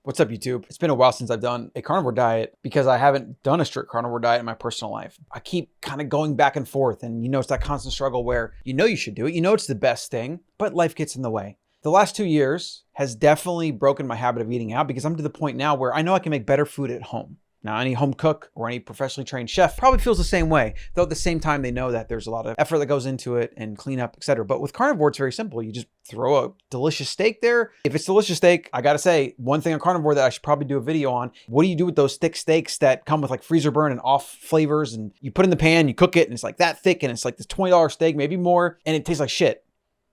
What's up, YouTube? It's been a while since I've done a carnivore diet because I haven't done a strict carnivore diet in my personal life. I keep kind of going back and forth, and it's that constant struggle where you should do it, it's the best thing, but life gets in the way. The last 2 years has definitely broken my habit of eating out because I'm to the point now where I know I can make better food at home. Now, any home cook or any professionally trained chef probably feels the same way, though at the same time, they know that there's a lot of effort that goes into it and cleanup, etc. But with carnivore, it's very simple. You just throw a delicious steak there. If it's delicious steak, I gotta say, one thing on carnivore that I should probably do a video on, what do you do with those thick steaks that come with like freezer burn and off flavors, and you put in the pan, you cook it, and it's like that thick, and it's like this $20 steak, maybe more, and it tastes like shit.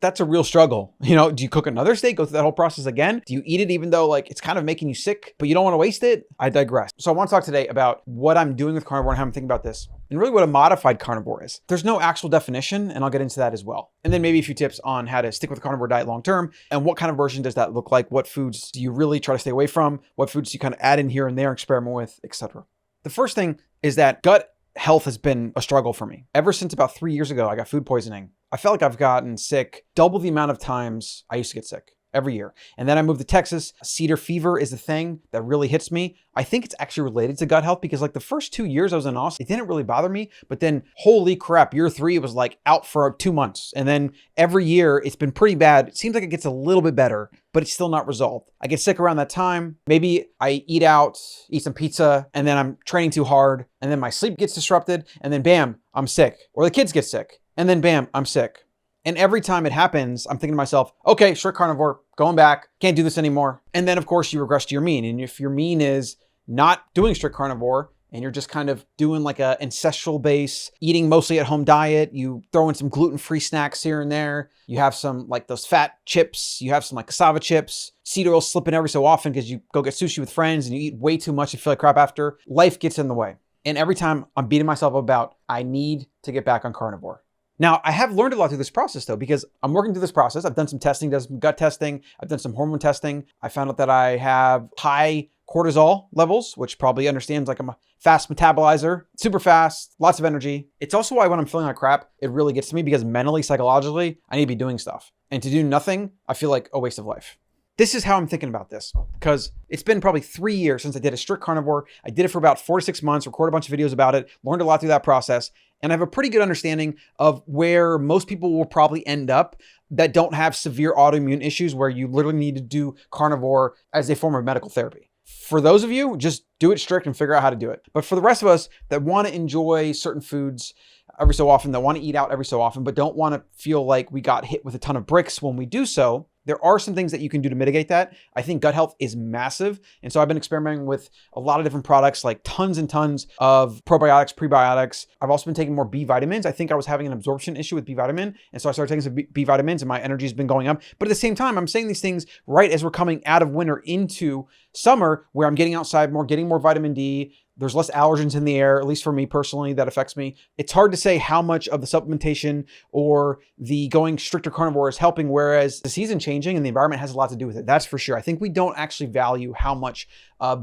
That's a real struggle. Do you cook another steak, go through that whole process again? Do you eat it even though like it's kind of making you sick, but you don't want to waste it? I digress. So I want to talk today about what I'm doing with carnivore and how I'm thinking about this, and really what a modified carnivore is. There's no actual definition, and I'll get into that as well. And then maybe a few tips on how to stick with the carnivore diet long-term, and what kind of version does that look like? What foods do you really try to stay away from? What foods do you kind of add in here and there, experiment with, etc. The first thing is that gut health has been a struggle for me. Ever since about 3 years ago, I got food poisoning. I felt like I've gotten sick double the amount of times I used to get sick every year. And then I moved to Texas. Cedar fever is the thing that really hits me. I think it's actually related to gut health because like the first 2 years I was in Austin, it didn't really bother me. But then holy crap, year 3, it was like out for 2 months. And then every year it's been pretty bad. It seems like it gets a little bit better, but it's still not resolved. I get sick around that time. Maybe I eat out, eat some pizza, and then I'm training too hard. And then my sleep gets disrupted. And then bam, I'm sick. Or the kids get sick. And then bam, I'm sick. And every time it happens, I'm thinking to myself, okay, strict carnivore, going back, can't do this anymore. And then of course you regress to your mean. And if your mean is not doing strict carnivore and you're just kind of doing like a ancestral base, eating mostly at home diet, you throw in some gluten-free snacks here and there. You have some like those fat chips, you have some like cassava chips, seed oil slip in every so often because you go get sushi with friends and you eat way too much and feel like crap after. Life gets in the way. And every time I'm beating myself up about, I need to get back on carnivore. Now, I have learned a lot through this process though, because I'm working through this process. I've done some testing, done some gut testing. I've done some hormone testing. I found out that I have high cortisol levels, which probably understands like I'm a fast metabolizer, super fast, lots of energy. It's also why when I'm feeling like crap, it really gets to me because mentally, psychologically, I need to be doing stuff. And to do nothing, I feel like a waste of life. This is how I'm thinking about this because it's been probably 3 years since I did a strict carnivore. I did it for about 4 to 6 months, recorded a bunch of videos about it, learned a lot through that process. And I have a pretty good understanding of where most people will probably end up that don't have severe autoimmune issues where you literally need to do carnivore as a form of medical therapy. For those of you, just do it strict and figure out how to do it. But for the rest of us that want to enjoy certain foods every so often, that want to eat out every so often, but don't want to feel like we got hit with a ton of bricks when we do so, there are some things that you can do to mitigate that. I think gut health is massive. And so I've been experimenting with a lot of different products, like tons and tons of probiotics, prebiotics. I've also been taking more B vitamins. I think I was having an absorption issue with B vitamin. And so I started taking some B vitamins and my energy has been going up. But at the same time, I'm saying these things right as we're coming out of winter into summer where I'm getting outside more, getting more vitamin D. There's less allergens in the air, at least for me personally, that affects me. It's hard to say how much of the supplementation or the going stricter carnivore is helping, whereas the season changing and the environment has a lot to do with it. That's for sure. I think we don't actually value how much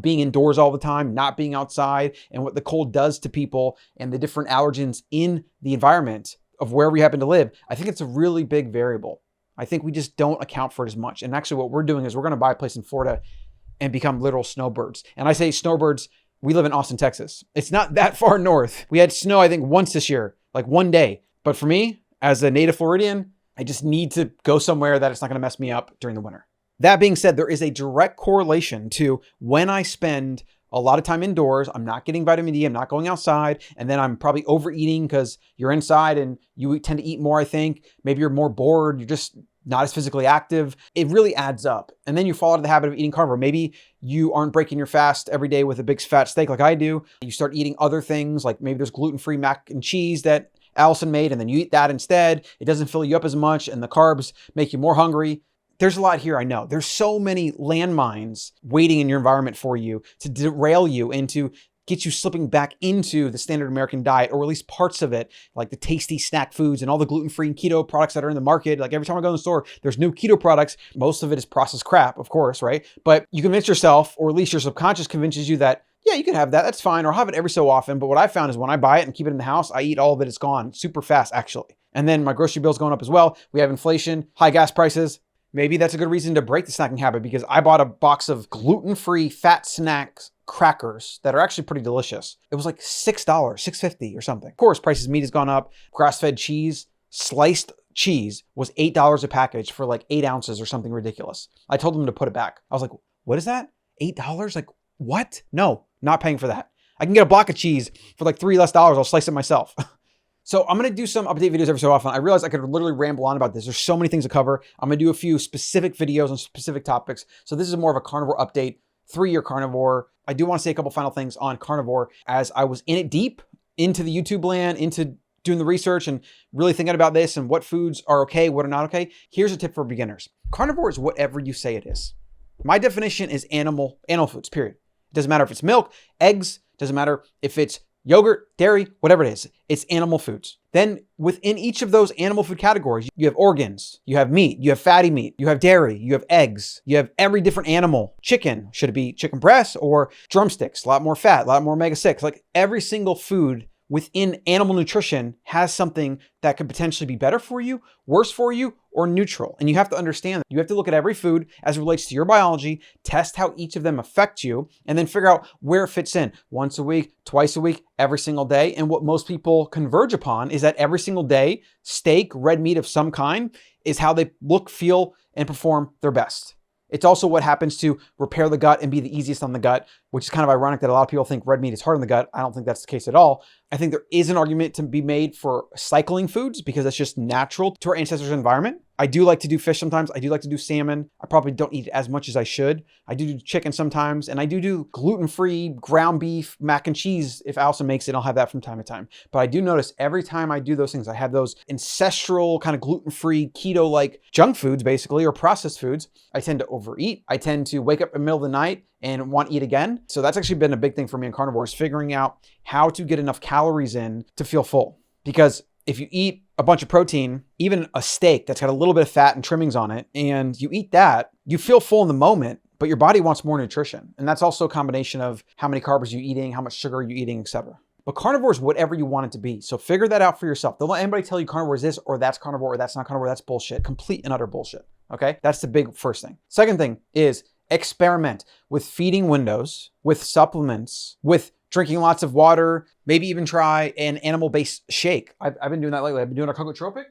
being indoors all the time, not being outside, and what the cold does to people and the different allergens in the environment of where we happen to live. I think it's a really big variable. I think we just don't account for it as much. And actually what we're doing is we're going to buy a place in Florida and become literal snowbirds. And I say snowbirds, we live in Austin, Texas. It's not that far north. We had snow, I think, once this year, like one day. But for me, as a native Floridian, I just need to go somewhere that it's not going to mess me up during the winter. That being said, there is a direct correlation to when I spend a lot of time indoors, I'm not getting vitamin D, I'm not going outside, and then I'm probably overeating because you're inside and you tend to eat more, I think. Maybe you're more bored, you're just not as physically active. It really adds up. And then you fall out of the habit of eating carnivore. Maybe you aren't breaking your fast every day with a big fat steak like I do. You start eating other things, like maybe there's gluten-free mac and cheese that Allison made, and then you eat that instead. It doesn't fill you up as much, and the carbs make you more hungry. There's a lot here, I know. There's so many landmines waiting in your environment for you to derail you into get you slipping back into the standard American diet, or at least parts of it, like the tasty snack foods and all the gluten-free and keto products that are in the market. Like every time I go in the store, there's new keto products. Most of it is processed crap, of course, right? But you convince yourself, or at least your subconscious convinces you that, yeah, you can have that. That's fine. Or I'll have it every so often. But what I found is when I buy it and keep it in the house, I eat all of it. It's gone super fast, actually. And then my grocery bill's going up as well. We have inflation, high gas prices. Maybe that's a good reason to break the snacking habit, because I bought a box of gluten-free fat snacks crackers that are actually pretty delicious. It was like $6, $6.50 or something. Of course, prices of meat has gone up. Grass-fed cheese, sliced cheese was $8 a package for like 8 ounces or something ridiculous. I told them to put it back. I was like, what is that? $8? Like, what? No, not paying for that. I can get a block of cheese for like $3 less. I'll slice it myself. So I'm going to do some update videos every so often. I realized I could literally ramble on about this. There's so many things to cover. I'm going to do a few specific videos on specific topics. So this is more of a carnivore update, 3-year carnivore. I do want to say a couple final things on carnivore, as I was in it deep into the YouTube land, into doing the research and really thinking about this and what foods are okay, what are not okay. Here's a tip for beginners. Carnivore is whatever you say it is. My definition is animal foods, period. It doesn't matter if it's milk, eggs, doesn't matter if it's yogurt, dairy, whatever it is, it's animal foods. Then within each of those animal food categories, you have organs, you have meat, you have fatty meat, you have dairy, you have eggs, you have every different animal. Chicken, should it be chicken breast or drumsticks? A lot more fat, a lot more omega-6. Like every single food within animal nutrition has something that could potentially be better for you, worse for you, or neutral. And you have to understand that. You have to look at every food as it relates to your biology, test how each of them affect you, and then figure out where it fits in. Once a week, twice a week, every single day. And what most people converge upon is that every single day, steak, red meat of some kind is how they look, feel, and perform their best. It's also what happens to repair the gut and be the easiest on the gut, which is kind of ironic that a lot of people think red meat is hard on the gut. I don't think that's the case at all. I think there is an argument to be made for cycling foods because that's just natural to our ancestors' environment. I do like to do fish sometimes. I do like to do salmon. I probably don't eat as much as I should. I do chicken sometimes, and I do gluten-free ground beef, mac and cheese. If Allison makes it, I'll have that from time to time. But I do notice every time I do those things, I have those ancestral kind of gluten-free, keto-like junk foods, basically, or processed foods. I tend to overeat. I tend to wake up in the middle of the night and want to eat again. So that's actually been a big thing for me in carnivore, is figuring out how to get enough calories in to feel full. Because if you eat a bunch of protein, even a steak that's got a little bit of fat and trimmings on it, and you eat that, you feel full in the moment, but your body wants more nutrition. And that's also a combination of how many carbs you're eating, how much sugar you're eating, etc. But carnivore is whatever you want it to be. So figure that out for yourself. Don't let anybody tell you carnivore is this or that's carnivore or that's not carnivore. That's bullshit. Complete and utter bullshit. Okay? That's the big first thing. Second thing is experiment with feeding windows, with supplements, with drinking lots of water, maybe even try an animal-based shake. I've been doing that lately. I've been doing a cocotropic,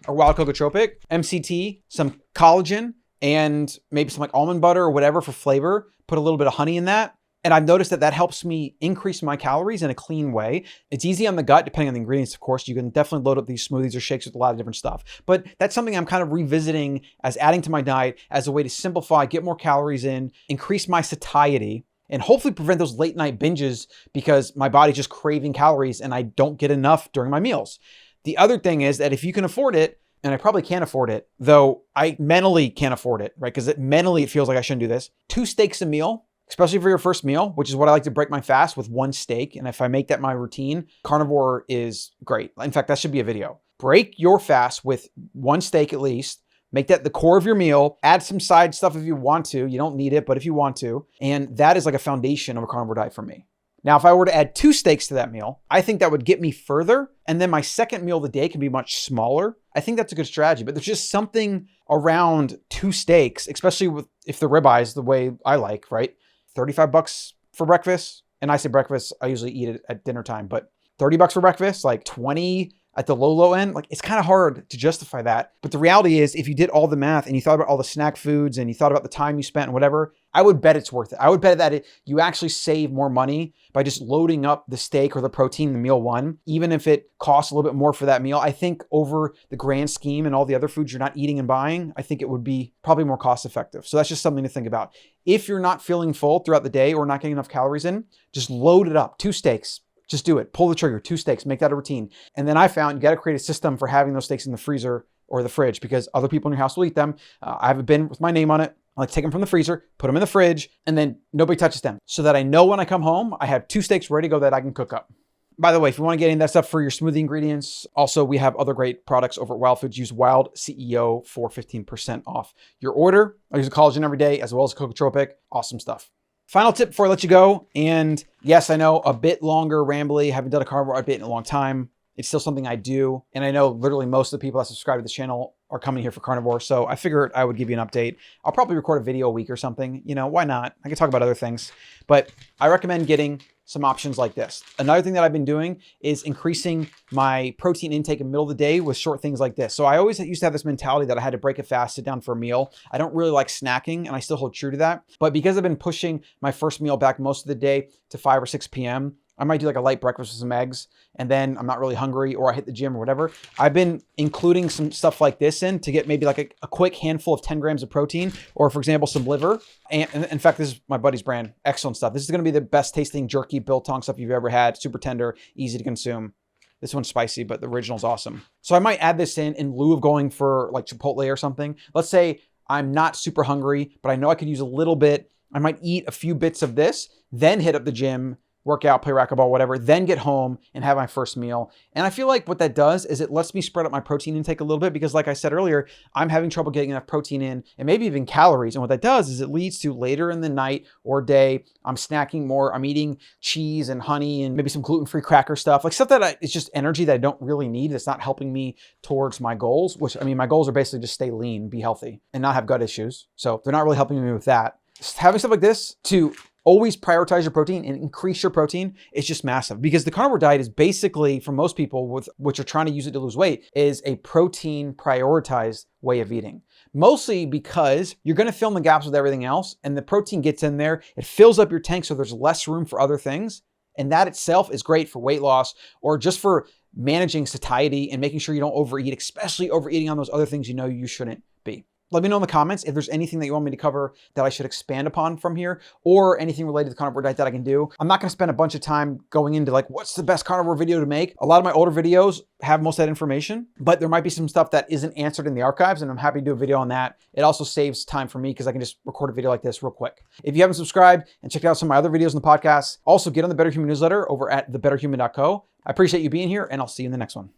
or wild cocotropic, MCT, some collagen, and maybe some like almond butter or whatever for flavor. Put a little bit of honey in that. And I've noticed that helps me increase my calories in a clean way. It's easy on the gut, depending on the ingredients, of course. You can definitely load up these smoothies or shakes with a lot of different stuff. But that's something I'm kind of revisiting as adding to my diet as a way to simplify, get more calories in, increase my satiety, and hopefully prevent those late night binges because my body's just craving calories and I don't get enough during my meals. The other thing is that if you can afford it, and I probably can't afford it, though I mentally can't afford it, right? Because mentally it feels like I shouldn't do this. 2 steaks a meal, especially for your first meal, which is what I like to break my fast with, 1 steak. And if I make that my routine, carnivore is great. In fact, that should be a video. Break your fast with 1 steak at least. Make that the core of your meal. Add some side stuff if you want to. You don't need it, but if you want to. And that is like a foundation of a carnivore diet for me. Now, if I were to add 2 steaks to that meal, I think that would get me further. And then my second meal of the day can be much smaller. I think that's a good strategy, but there's just something around 2 steaks, especially if the ribeye is the way I like, right? $35 for breakfast. And I say breakfast, I usually eat it at dinner time, but $30 for breakfast, like 20 at the low end, like it's kind of hard to justify that. But the reality is, if you did all the math and you thought about all the snack foods and you thought about the time you spent and whatever, I would bet it's worth it. I would bet that you actually save more money by just loading up the steak or the protein in the meal 1, even if it costs a little bit more for that meal. I think over the grand scheme and all the other foods you're not eating and buying, I think it would be probably more cost effective. So that's just something to think about. If you're not feeling full throughout the day or not getting enough calories in, just load it up. 2 steaks. Just do it. Pull the trigger. 2 steaks. Make that a routine. And then I found you got to create a system for having those steaks in the freezer or the fridge because other people in your house will eat them. I have a bin with my name on it. I like to take them from the freezer, put them in the fridge, and then nobody touches them so that I know when I come home, I have 2 steaks ready to go that I can cook up. By the way, if you want to get into that stuff for your smoothie ingredients, also we have other great products over at Wild Foods. Use Wild CEO for 15% off your order. I use a collagen every day as well as a cocotropic. Awesome stuff. Final tip before I let you go, and yes, I know a bit longer, rambly, haven't done a carnivore update in a long time. It's still something I do. And I know literally most of the people that subscribe to this channel are coming here for Carnivore. So I figured I would give you an update. I'll probably record a video a week or something. You know, why not? I can talk about other things. But I recommend getting some options like this. Another thing that I've been doing is increasing my protein intake in the middle of the day with short things like this. So I always used to have this mentality that I had to break a fast, sit down for a meal. I don't really like snacking, and I still hold true to that. But because I've been pushing my first meal back most of the day to 5 or 6 p.m., I might do like a light breakfast with some eggs, and then I'm not really hungry, or I hit the gym or whatever. I've been including some stuff like this in to get maybe like a quick handful of 10 grams of protein, or for example, some liver. And in fact, this is my buddy's brand. Excellent stuff. This is going to be the best tasting jerky biltong stuff you've ever had. Super tender, easy to consume. This one's spicy, but the original's awesome. So I might add this in lieu of going for like Chipotle or something. Let's say I'm not super hungry, but I know I could use a little bit. I might eat a few bits of this, then hit up the gym, work out, play racquetball, whatever, then get home and have my first meal. And I feel like what that does is it lets me spread out my protein intake a little bit, because like I said earlier, I'm having trouble getting enough protein in, and maybe even calories. And what that does is it leads to later in the night or day, I'm snacking more. I'm eating cheese and honey and maybe some gluten-free cracker stuff, like stuff that it's just energy that I don't really need. That's not helping me towards my goals, which, I mean, my goals are basically just stay lean, be healthy, and not have gut issues. So they're not really helping me with that. Having stuff like this to always prioritize your protein and increase your protein is just massive, because the carnivore diet is basically, for most people with which are trying to use it to lose weight, is a protein prioritized way of eating. Mostly because you're going to fill in the gaps with everything else, and the protein gets in there, it fills up your tank so there's less room for other things. And that itself is great for weight loss, or just for managing satiety and making sure you don't overeat, especially overeating on those other things you know you shouldn't be. Let me know in the comments if there's anything that you want me to cover that I should expand upon from here, or anything related to the carnivore diet that I can do. I'm not going to spend a bunch of time going into like, what's the best carnivore video to make? A lot of my older videos have most of that information, but there might be some stuff that isn't answered in the archives, and I'm happy to do a video on that. It also saves time for me because I can just record a video like this real quick. If you haven't subscribed and checked out some of my other videos in the podcast, also get on the Better Human newsletter over at thebetterhuman.co. I appreciate you being here, and I'll see you in the next one.